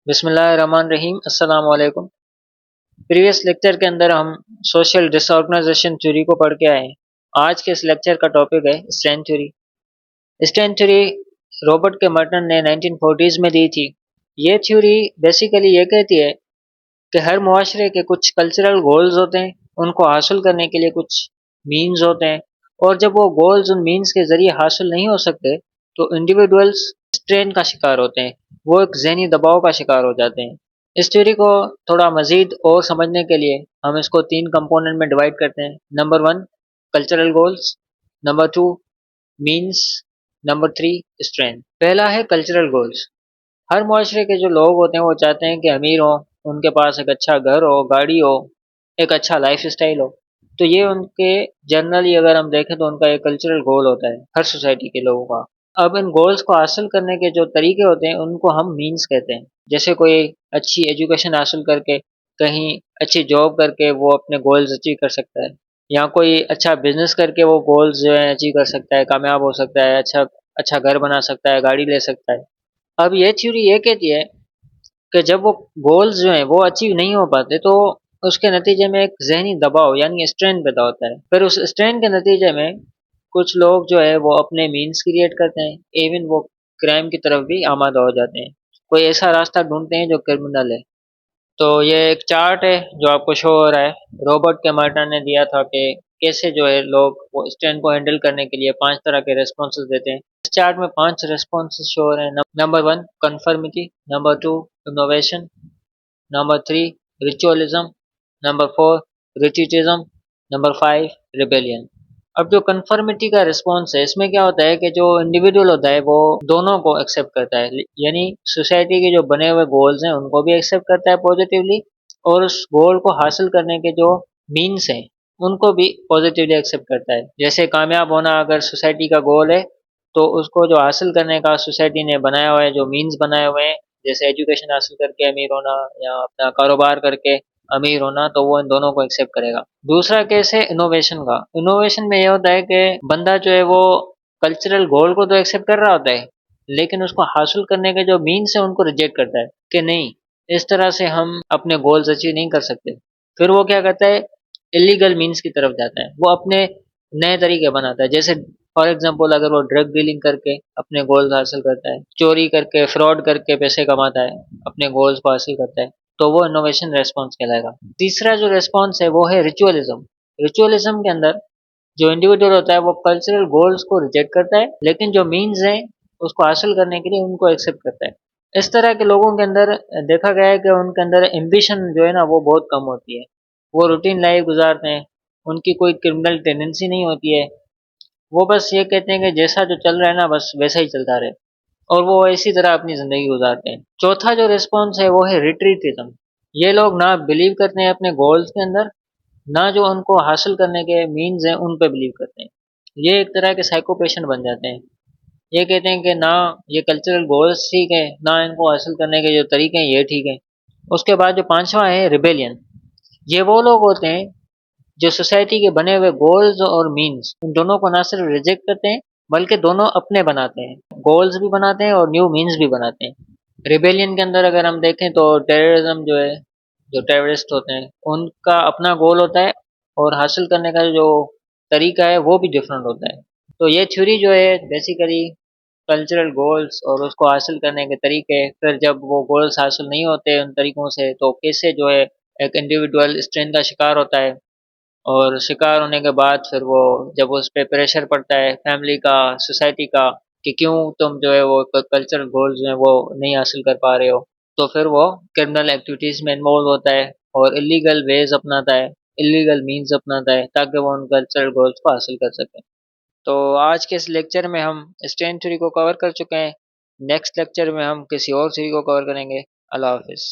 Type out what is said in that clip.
बिस्मिल्लाहिर्रहमानिर्रहीम अस्सलाम वालेकुम। प्रीवियस लेक्चर के अंदर हम सोशल डिसऑर्गेनाइजेशन थ्योरी को पढ़ के आए हैं। आज के इस लेक्चर का टॉपिक है strength theory. Strength theory Robert के मर्टन ने 1940s में दी थी। ये थ्योरी बेसिकली ये कहती है कि हर मुआशरे के कुछ कल्चरल गोल्स होते हैं, उनको हासिल करने के लिए कुछ मीन्स होते हैं, और जब वो गोल्स उन मीन्स के ज़रिए हासिल नहीं हो सकते तो इंडिविजुअल्स स्ट्रेन का शिकार होते हैं, वो एक ज़हनी दबाव का शिकार हो जाते हैं। इस थ्योरी को थोड़ा मज़ीद और समझने के लिए हम इसको 3 कंपोनेंट में डिवाइड करते हैं। Number 1 cultural goals, number 2 means, number 3 strength. पहला है कल्चरल गोल्स। हर मुआशरे के जो लोग होते हैं वो चाहते हैं कि अमीर हों, उनके पास एक अच्छा घर हो, गाड़ी हो, एक अच्छा लाइफ स्टाइल हो। तो ये उनके जनरली अगर हम देखें तो उनका एक कल्चरल गोल होता है हर सोसाइटी के लोगों का। अब इन गोल्स को हासिल करने के जो तरीके होते हैं उनको हम मीन्स कहते हैं। जैसे कोई अच्छी एजुकेशन हासिल करके, कहीं अच्छी जॉब करके वो अपने गोल्स अचीव कर सकता है, या कोई अच्छा बिजनेस करके वो गोल्स जो है अचीव कर सकता है, कामयाब हो सकता है, अच्छा अच्छा घर बना सकता है, गाड़ी ले सकता है। अब ये थ्योरी ये कहती है कि जब वो गोल्स जो हैं वो अचीव नहीं हो पाते तो उसके नतीजे में एक ज़हनी दबाव यानी स्ट्रेन पैदा होता है। फिर उस स्ट्रेन के नतीजे में कुछ लोग जो है वो अपने मीन्स क्रिएट करते हैं, इवन वो क्राइम की तरफ भी आमादा हो जाते हैं। कोई ऐसा रास्ता ढूंढते हैं जो क्रिमिनल है। तो ये एक चार्ट है जो आपको शो हो रहा है। रॉबर्ट के मर्टन ने दिया था कि कैसे जो है लोग वो स्ट्रेन को हैंडल करने के लिए 5 तरह के रेस्पॉन्सेज देते हैं। इस चार्ट में 5 रेस्पॉन्सेज शो हो रहे हैं। Number 1 conformity, number 2 innovation, number 3 ritualism, number 4 retreatism, number 5 rebellion. अब जो कंफर्मिटी का रिस्पॉन्स है इसमें क्या होता है कि जो इंडिविजुअल होता है वो दोनों को एक्सेप्ट करता है, यानी सोसाइटी के जो बने हुए गोल्स हैं उनको भी एक्सेप्ट करता है पॉजिटिवली, और उस गोल को हासिल करने के जो मीन्स हैं उनको भी पॉजिटिवली एक्सेप्ट करता है। जैसे कामयाब होना अगर सोसाइटी का गोल है तो उसको जो हासिल करने का सोसाइटी ने बनाया हुआ है, जो मीन्स बनाए हुए हैं, जैसे एजुकेशन हासिल करके अमीर होना या अपना कारोबार करके अमीर होना, तो वो इन दोनों को एक्सेप्ट करेगा। दूसरा केस है इनोवेशन का। इनोवेशन में ये होता है कि बंदा जो है वो कल्चरल गोल को तो एक्सेप्ट कर रहा होता है, लेकिन उसको हासिल करने के जो मीन्स है उनको रिजेक्ट करता है कि नहीं, इस तरह से हम अपने गोल्स अचीव नहीं कर सकते। फिर वो क्या करता है, इलीगल मीन्स की तरफ जाता है, वो अपने नए तरीके बनाता है। जैसे फॉर एग्जांपल अगर वो ड्रग डीलिंग करके अपने गोल्स हासिल करता है, चोरी करके फ्रॉड करके पैसे कमाता है, अपने गोल्स को हासिल करता है, तो वो इनोवेशन रेस्पॉन्स कहलाएगा। तीसरा जो रेस्पॉन्स है वो है रिचुअलिज्म। रिचुअलिज्म के अंदर जो इंडिविजुअल होता है वो कल्चरल गोल्स को रिजेक्ट करता है, लेकिन जो मीन्स हैं उसको हासिल करने के लिए उनको एक्सेप्ट करता है। इस तरह के लोगों के अंदर देखा गया है कि उनके अंदर एम्बिशन जो है ना वो बहुत कम होती है। वो रूटीन लाइफ गुजारते हैं, उनकी कोई क्रिमिनल टेंडेंसी नहीं होती है। वो बस ये कहते हैं कि जैसा जो चल रहा है ना बस वैसा ही चलता रहे, और वो इसी तरह अपनी ज़िंदगी गुजारते हैं। चौथा जो रिस्पॉन्स है वो है रिट्रीटिज्म। ये लोग ना बिलीव करते हैं अपने गोल्स के अंदर, ना जो उनको हासिल करने के मीन्स हैं उन पे बिलीव करते हैं। ये एक तरह के साइको पेशेंट बन जाते हैं। ये कहते हैं कि ना ये कल्चरल गोल्स ठीक है, ना इनको हासिल करने के जो तरीके हैं ये ठीक है। उसके बाद जो पांचवा है रिबेलियन। ये वो लोग होते हैं जो सोसाइटी के बने हुए गोल्स और मीन्स उन दोनों को ना सिर्फ रिजेक्ट करते हैं बल्कि दोनों अपने बनाते हैं, गोल्स भी बनाते हैं और न्यू मीन्स भी बनाते हैं। रिबेलियन के अंदर अगर हम देखें तो टेररिज्म जो है, जो टेररिस्ट होते हैं उनका अपना गोल होता है, और हासिल करने का जो तरीका है वो भी डिफरेंट होता है। तो ये थ्योरी जो है बेसिकली कल्चरल गोल्स और उसको हासिल करने के तरीके, फिर जब वो गोल्स हासिल नहीं होते उन तरीकों से तो कैसे जो है एक इंडिविजुअल स्ट्रेन का शिकार होता है, और शिकार होने के बाद फिर वो जब उस पे प्रेशर पड़ता है फैमिली का, सोसाइटी का, कि क्यों तुम जो है वो कल्चरल गोल्स जो है वो नहीं हासिल कर पा रहे हो, तो फिर वो क्रिमिनल एक्टिविटीज में इन्वॉल्व होता है और इलीगल वेज अपनाता है, इलीगल मीन्स अपनाता है ताकि वो उन कल्चरल गोल्स को हासिल कर सके। तो आज के इस लेक्चर में हम स्ट्रेन थ्योरी को कवर कर चुके हैं। नेक्स्ट लेक्चर में हम किसी और थ्योरी को कवर करेंगे। अल्लाह हाफिज़।